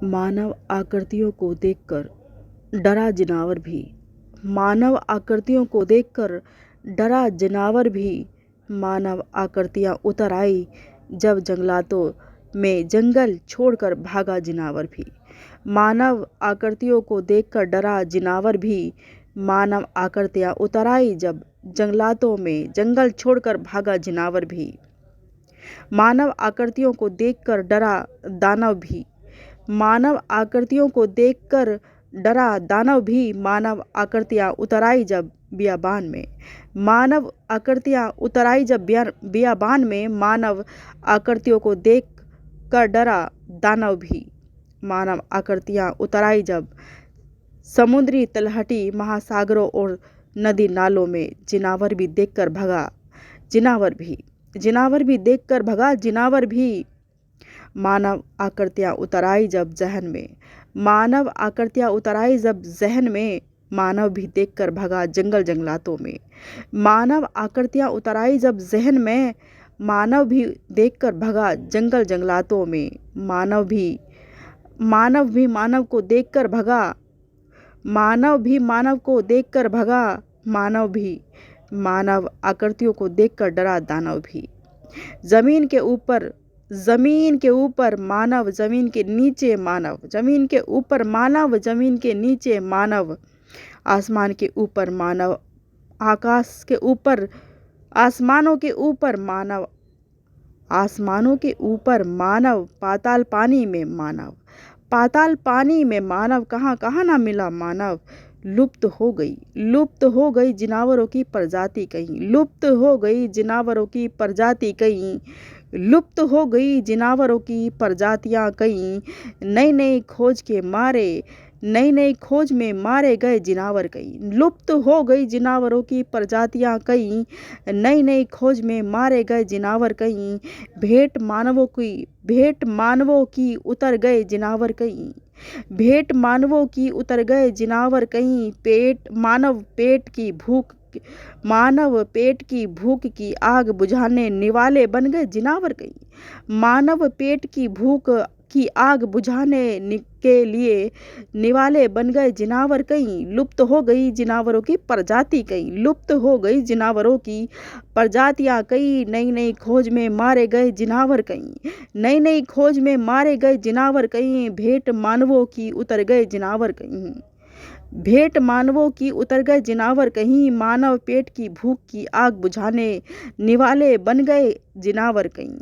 मानव आकृतियों को देखकर डरा जिनावर भी। मानव आकृतियों को देखकर डरा जिनावर भी। मानव आकृतियाँ उतर आई जब जंगलातों में जंगल छोड़कर भागा जिनावर भी। मानव आकृतियों को देखकर डरा जिनावर भी। मानव आकृतियाँ उतर आई जब जंगलातों में जंगल छोड़कर भागा जिनावर भी। मानव आकृतियों को देखकर डरा दानव भी। मानव आकृतियों को देखकर डरा दानव भी। मानव आकृतियाँ उतर आई जब बियाबान में। मानव आकृतियाँ उतर आई जब बियाबान में। मानव आकृतियों को देख कर डरा दानव भी। मानव आकृतियाँ उतर आई जब समुद्री तलहटी महासागरों और नदी नालों में। जिनावर भी देखकर भगा जिनावर भी। जिनावर भी देखकर भगा जिनावर भी। मानव आकृतियाँ उतर आई जब जहन में। मानव आकृतियाँ उतर आई जब जहन में। मानव भी देखकर भगा जंगल जंगलातों में। मानव आकृतियाँ उतर आई जब जहन में। मानव भी देखकर भगा जंगल जंगलातों में। मानव भी मानव को देखकर भगा। मानव भी मानव को देखकर भगा। मानव भी मानव आकृतियों को देखकर डरा दानव भी। जमीन के ऊपर मानव, जमीन के नीचे मानव। जमीन के ऊपर मानव, जमीन के नीचे मानव। आसमान के ऊपर मानव, आकाश के ऊपर, आसमानों के ऊपर मानव। आसमानों के ऊपर मानव। पाताल पानी में मानव। पाताल पानी में मानव। कहाँ कहाँ ना मिला मानव। लुप्त हो गई जिनावरों की प्रजाति कहीं। लुप्त हो गई जिनावरों की प्रजाति कहीं। लुप्त हो गई जिनावरों की प्रजातियां कहीं। नई नई खोज के मारे, नई नई खोज में मारे गए जिनावर कहीं। लुप्त हो गई जिनावरों की प्रजातियां कहीं। नई नई खोज में मारे गए जिनावर कहीं। भेंट मानवों की उतर गए जिनावर कहीं। भेंट मानवों की उतर गए जिनावर कहीं। मानव पेट की भूख की आग बुझाने निवाले बन गए जिनावर कहीं। मानव पेट की भूख की आग बुझाने के लिए निवाले बन गए जिनावर कहीं। लुप्त हो गई जिनावरों की प्रजाति कहीं। लुप्त हो गई जिनावरों की प्रजातियां कहीं। नई नई खोज में मारे गए जिनावर कहीं। नई नई खोज में मारे गए जिनावर कहीं। भेंट मानवों की उतर गए जिनावर कहीं। भेंट मानवों की उतर गए जिनावर कहीं। मानव पेट की भूख की आग बुझाने निवाले बन गए जिनावर कहीं।